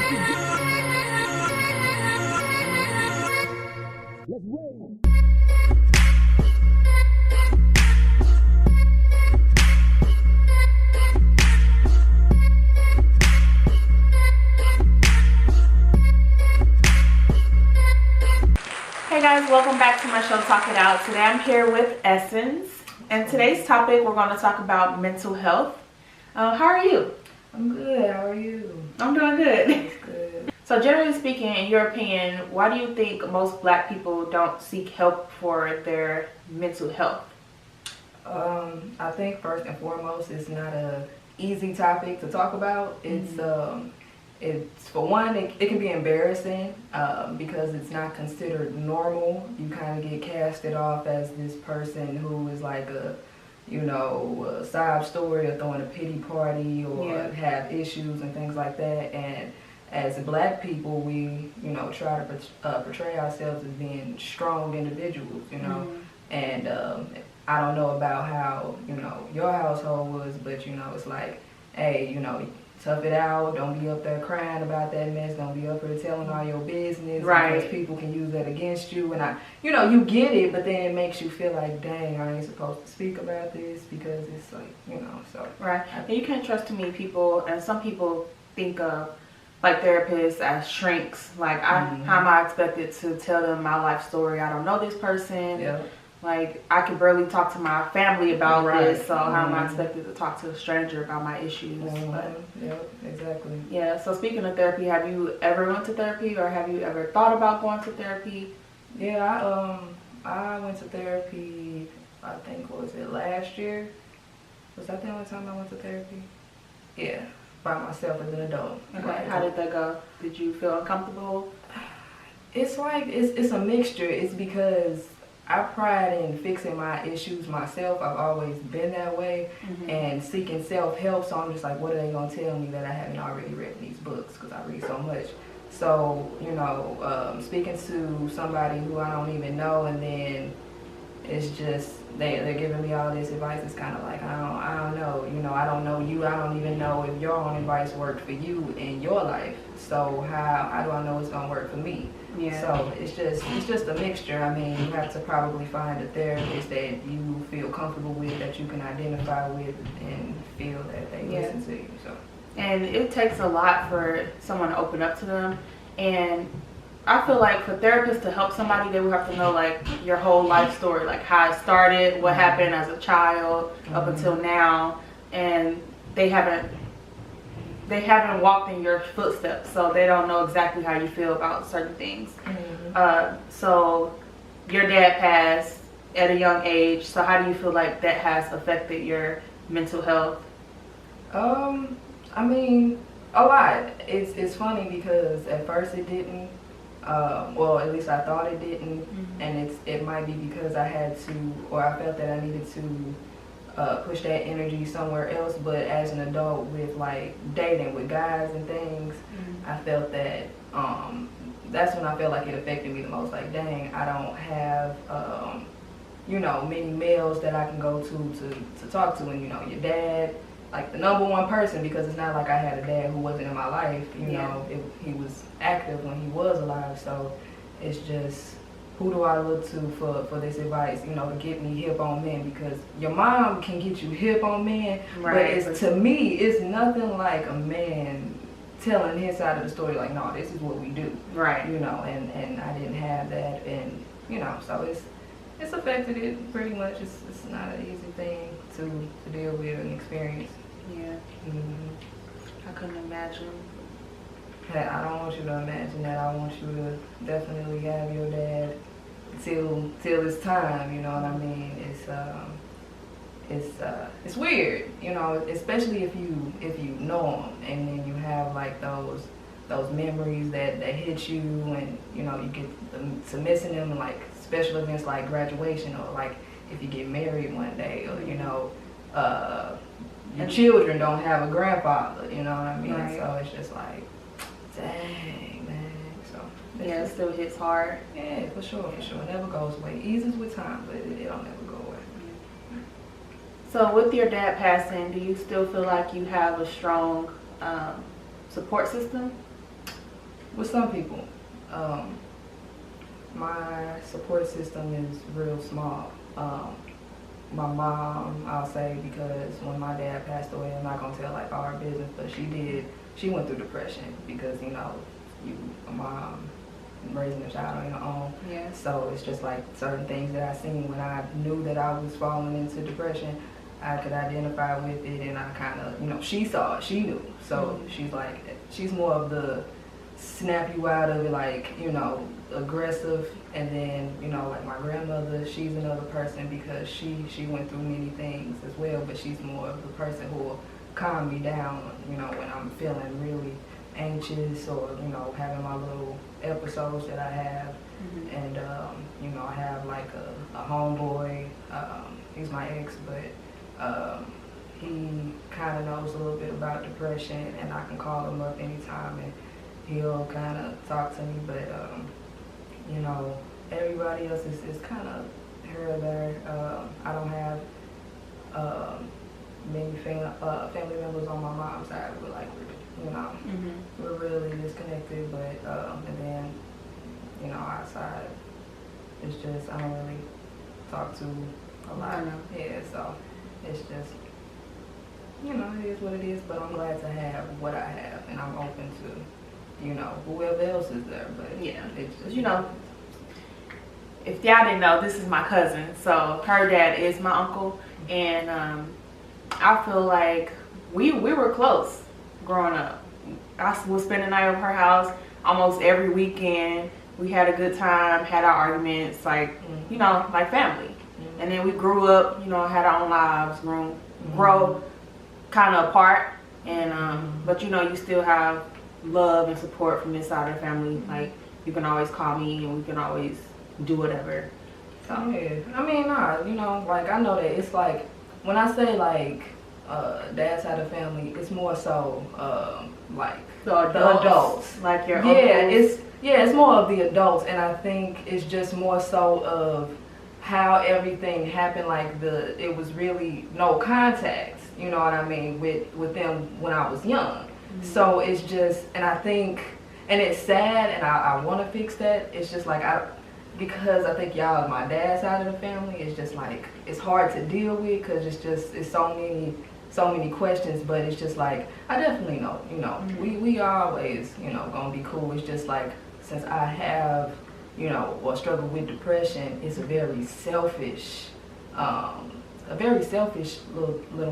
Hey guys, welcome back to my show Talk It Out. Today I'm here with Essence, and today's topic we're going to talk about mental health. How are you? I'm good. How are you? I'm doing good. That's good. So generally speaking, in your opinion, why do you think most black people don't seek help for their mental health? I think first and foremost, it's not a easy topic to talk about. It's for one, it can be embarrassing because it's not considered normal. You kind of get casted off as this person who is like a sob story or throwing a pity party or have issues and things like that. And as black people, we try to portray ourselves as being strong individuals, and I don't know about how your household was, but it's like, hey, tough it out. Don't be up there crying about that mess. Don't be up there telling all your business, right? Because people can use that against you. And you get it, but then it makes you feel like, dang, I ain't supposed to speak about this because it's like, so. Right. And you can't trust too many people, and some people think of like therapists as shrinks. Like, how am I expected to tell them my life story? I don't know this person. Yeah. Like, I can barely talk to my family about this, so how am I expected to talk to a stranger about my issues? But, yep, exactly. Yeah, so speaking of therapy, have you ever went to therapy, or have you ever thought about going to therapy? Yeah, I went to therapy, I think, what was it, last year? Was that the only time I went to therapy? Yeah, by myself as an adult. Okay, Like, how did that go? Did you feel uncomfortable? It's like, it's a mixture. It's because I pride in fixing my issues myself. I've always been that way, and seeking self-help. So I'm just like, what are they going to tell me that I haven't already read in these books? Because I read so much. So, speaking to somebody who I don't even know, and then it's just, they're giving me all this advice. It's kind of like, I don't know. I don't know you. I don't even know if your own advice worked for you in your life. So how do I know it's going to work for me? Yeah. So it's just a mixture. I mean, you have to probably find a therapist that you feel comfortable with, that you can identify with, and feel that they listen to you. So. And it takes a lot for someone to open up to them. And I feel like for therapists to help somebody, they would have to know like your whole life story, like how it started, what happened as a child up until now, and they haven't walked in your footsteps, so they don't know exactly how you feel about certain things. So your dad passed at a young age, so how do you feel like that has affected your mental health? I mean, a lot. It's funny because at first it didn't. Well, at least I thought it didn't, and it might be because I had to, or I felt that I needed to push that energy somewhere else. But as an adult, with like dating with guys and things, I felt that that's when I felt like it affected me the most. Like, dang, I don't have many males that I can go to talk to, and your dad, like the number one person, because it's not like I had a dad who wasn't in my life. He was active when he was alive. So it's just, who do I look to for this advice, to get me hip on men? Because your mom can get you hip on men, right? But to me, it's nothing like a man telling his side of the story, like, no, this is what we do, right? And I didn't have that, and so it's affected it pretty much. It's not an easy thing to deal with and experience. Yeah. I couldn't imagine. I don't want you to imagine that. I want you to definitely have your dad till it's time. You know what I mean? It's weird, especially if you know him, and then you have like those memories that hit you, and you get to missing them, and like special events like graduation, or like if you get married one day, or your children don't have a grandfather. You know what I mean? Right. So it's just like, dang, man. So yeah, it still hits hard. Yeah, for sure. It never goes away. It eases with time, but it don't never go away. So with your dad passing, do you still feel like you have a strong support system? with some people, my support system is real small. My mom, I'll say, because when my dad passed away, I'm not gonna tell like all her business, but she did. She went through depression because a mom raising a child on your own. Yeah. So it's just like certain things that I seen when I knew that I was falling into depression. I could identify with it, and I kind of, she saw it, she knew. So she's more of the snap you out of it, like, aggressive. And then, like my grandmother, she's another person because she went through many things as well, but she's more of the person who will calm me down, when I'm feeling really anxious or, having my little episodes that I have. Mm-hmm. And, I have like a homeboy, he's my ex, but he kind of knows a little bit about depression, and I can call him up anytime and he'll kind of talk to me, but, everybody else is kind of here or there. I don't have many family members on my mom's side. We're like, Mm-hmm. we're really disconnected, but, and then, outside, it's just, I don't really talk to a lot. I know. Yeah, so it's just, it is what it is, but I'm glad to have what I have, and I'm open to, whoever else is there, but Yeah. it's just, If y'all didn't know, this is my cousin. So her dad is my uncle, and I feel like we were close growing up. I would spend the night at her house almost every weekend. We had a good time, had our arguments, like, like family. Mm-hmm. And then we grew up, had our own lives, grow kind of apart. And but you still have love and support from this side of the family. Like, you can always call me, and we can always do whatever. So yeah, I mean, like I know that it's like when I say like dad's side of the family, it's more so like the adults. like your uncles. It's more of the adults, and I think it's just more so of how everything happened. Like it was really no contact. You know what I mean with them when I was young. Mm-hmm. So it's just, and I think, and it's sad, and I want to fix that. It's just like because I think y'all, my dad's side of the family, is just like, it's hard to deal with because it's so many questions, but it's just like, I definitely know, Mm-hmm. we always, gonna be cool. It's just like, since I have, or struggle with depression, it's a very selfish little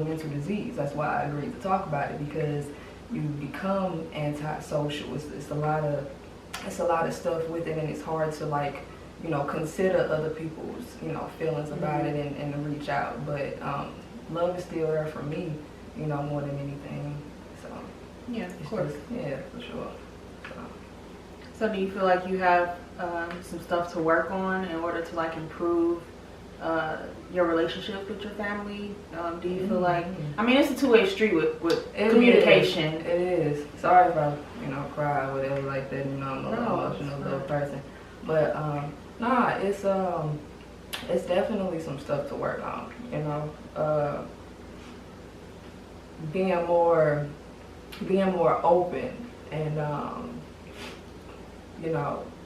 mental disease. That's why I agreed to talk about it, because you become antisocial. It's a lot of stuff with it, and it's hard to like, consider other people's, feelings about Mm-hmm. it and to reach out. But love is still there for me, more than anything. So Yeah, of course. yeah, for sure. So do you feel like you have some stuff to work on in order to like improve your relationship with your family? Do you feel like, I mean, it's a two-way street with communication. It is. Sorry if I, cry or whatever like that. I'm an emotional little person. But it's definitely some stuff to work on. Being more open and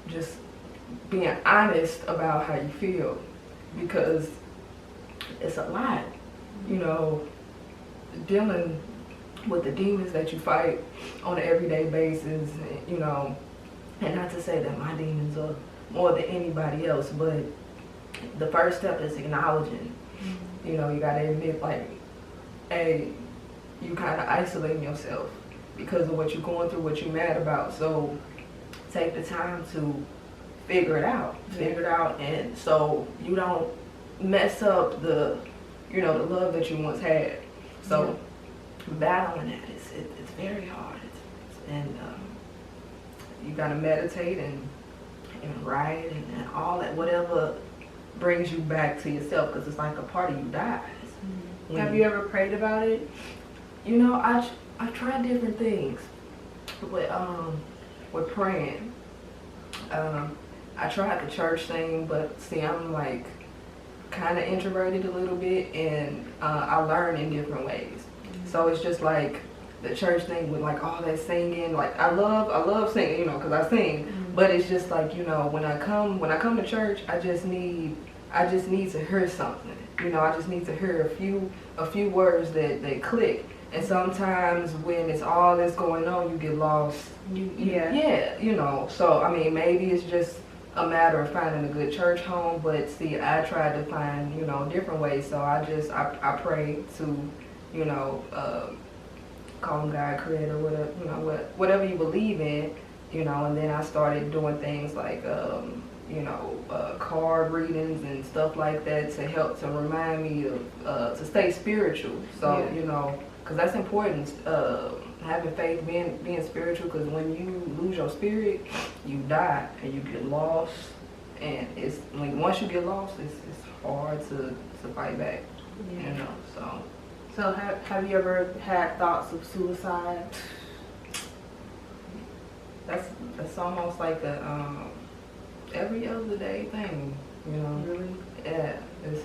just being honest about how you feel, because it's a lot, dealing with the demons that you fight on an everyday basis, and not to say that my demons are more than anybody else, but the first step is acknowledging. You gotta admit, like, hey, you kind of isolating yourself because of what you're going through, what you're mad about. So take the time to figure it out, and so you don't mess up the love that you once had. So battling that, it's very hard, and you gotta meditate and write and all that, whatever brings you back to yourself, because it's like a part of you dies. Mm-hmm. Have you ever prayed about it? I tried different things with praying. I tried the church thing, but see, I'm like kind of introverted a little bit, and I learn in different ways. Mm-hmm. So it's just like the church thing with like all that singing. Like I love singing, you know, because I sing. But it's just like, you know, when I come to church, I just need to hear something. You know, I just need to hear a few words that click. And sometimes when it's all that's going on, you get lost. Yeah, you know. So I mean, maybe it's just a matter of finding a good church home. But see, I tried to find, you know, different ways. So I pray to, you know, call him God, Creator, whatever, you know, whatever you believe in, you know. And then I started doing things like, you know, card readings and stuff like that to help to remind me of to stay spiritual. So you know. Because that's important, having faith, being spiritual, because when you lose your spirit, you die and you get lost. And it's like once you get lost, it's hard to fight back, you know. So have you ever had thoughts of suicide? That's almost like a every other day thing, you know. Really? Yeah, it's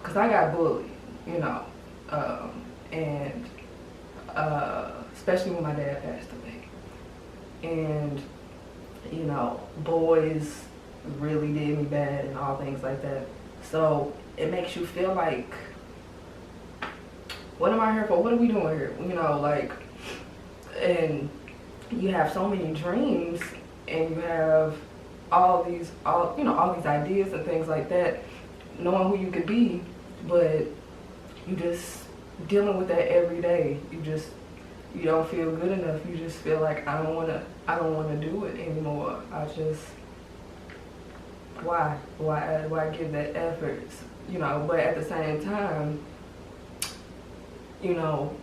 because I got bullied, you know, and especially when my dad passed away. And, you know, boys really did me bad and all things like that. So it makes you feel like, what am I here for? What are we doing here? You know, like, and you have so many dreams and you have all these ideas and things like that, knowing who you could be, but you just dealing with that every day. You don't feel good enough. You just feel like I don't wanna do it anymore. Why give that effort? You know, but at the same time, you know,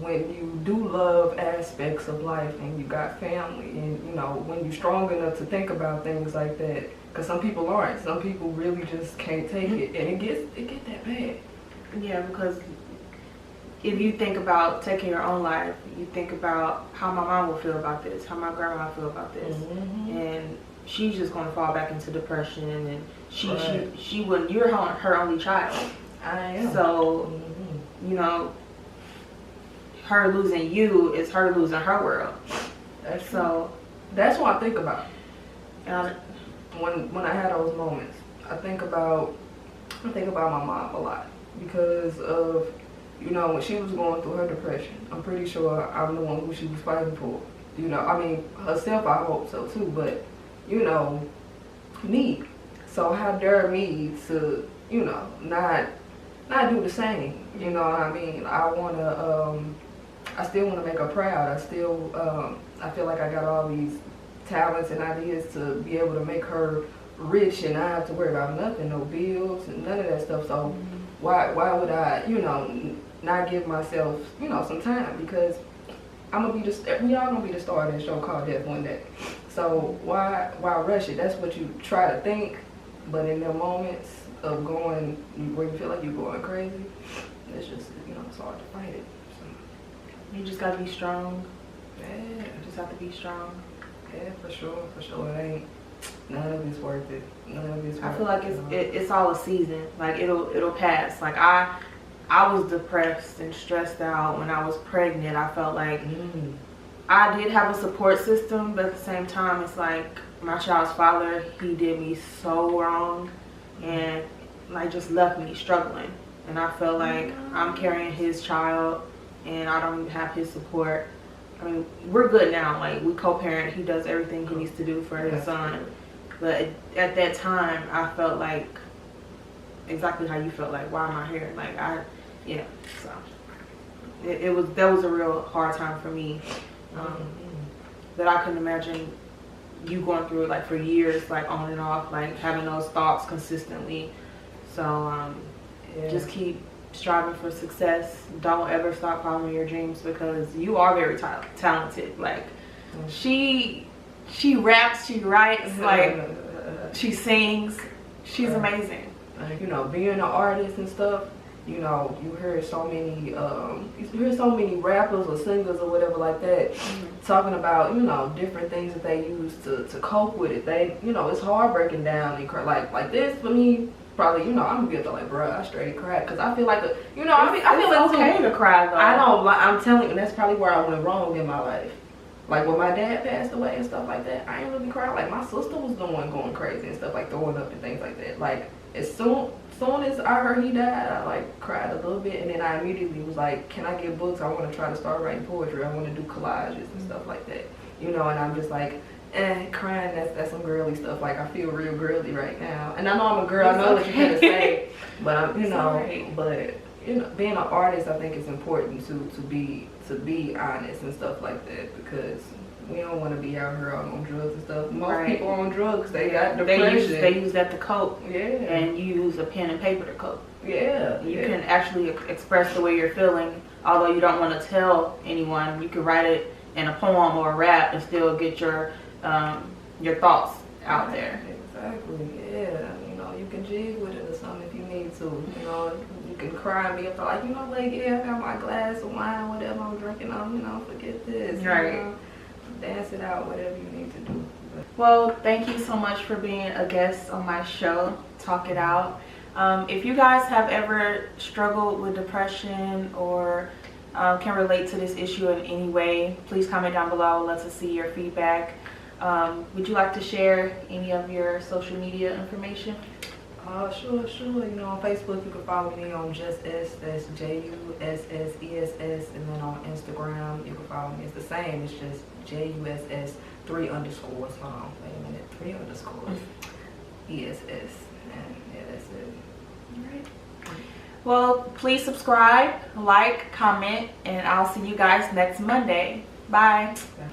when you do love aspects of life and you got family and, you know, when you're strong enough to think about things like that, because some people aren't. Some people really just can't take it, and it get that bad. Yeah, because if you think about taking your own life, you think about how my mom will feel about this, how my grandma will feel about this, and she's just going to fall back into depression, and she wouldn't. You're her only child. I am. So, you know, her losing you is her losing her world. That's what I think about. When I had those moments, I think about my mom a lot because of, you know, when she was going through her depression. I'm pretty sure I'm the one who she was fighting for. You know, I mean, herself, I hope so too, but, you know, me. So how dare me to, you know, not do the same. You know what I mean? I still want to make her proud. I feel like I got all these talents and ideas to be able to make her rich and not have to worry about nothing, no bills and none of that stuff. So why would I, you know, not give myself, you know, some time? Because we all gonna be the star of that show called Death one day. So why rush it? That's what you try to think, but in the moments of going where you feel like you're going crazy, it's just, you know, it's hard to fight it. So, you just gotta be strong. Yeah, You just have to be strong. yeah, for sure. It ain't. None of it's worth it. I feel like it's all a season. Like it'll pass. Like I was depressed and stressed out when I was pregnant. I felt like I did have a support system, but at the same time, it's like my child's father, he did me so wrong and like just left me struggling. And I felt like I'm carrying his child and I don't even have his support. I mean, we're good now. Like, we co-parent. He does everything he needs to do for his son. But at that time, I felt like exactly how you felt. Like, why am I here? Like, so that was a real hard time for me. That I couldn't imagine you going through it, like, for years, like, on and off, like, having those thoughts consistently. So, just keep striving for success. Don't ever stop following your dreams because you are very talented. Like, she raps, she writes, like, she sings. She's amazing. You know, being an artist and stuff, you know, you hear so many rappers or singers or whatever like that talking about, you know, different things that they use to cope with it. They, you know, it's hard breaking down and like this for me. probably, I'm gonna be up there like, bro, I straight cried. Cause I feel like, I feel like it's okay to cry though. I don't like, I'm telling you, that's probably where I went wrong in my life. Like when my dad passed away and stuff like that, I ain't really cried. Like my sister was the one going crazy and stuff, like throwing up and things like that. Like as soon as I heard he died, I like cried a little bit, and then I immediately was like, can I get books? I want to try to start writing poetry. I want to do collages and stuff like that. And I'm just like, crying, that's some girly stuff. Like I feel real girly right now. And I know I'm a girl, I know what you're gonna say, but I'm being an artist, I think it's important to be honest and stuff like that, because we don't want to be out here on drugs and stuff. Most people on drugs, they got depression. They use that to cope. Yeah. And you use a pen and paper to cope. Yeah. You can actually express the way you're feeling, although you don't want to tell anyone. You can write it in a poem or a rap and still get your thoughts out there. Exactly. Yeah. You can jig with it or something if you need to. You can cry and be up there like, I got my glass of wine, whatever I'm drinking on, forget this. Right. Dance it out, whatever you need to do. Well, thank you so much for being a guest on my show, Talk It Out. If you guys have ever struggled with depression or can relate to this issue in any way, please comment down below. Let us see your feedback. Would you like to share any of your social media information? Sure. On Facebook, you can follow me on JussEss, that's JUSSESS, and then on Instagram, you can follow me. It's the same, it's just JUSS 3 underscores. Hold on, wait a minute, 3 underscores, ESS, and yeah, that's it. All right. Well, please subscribe, like, comment, and I'll see you guys next Monday. Bye. Yeah.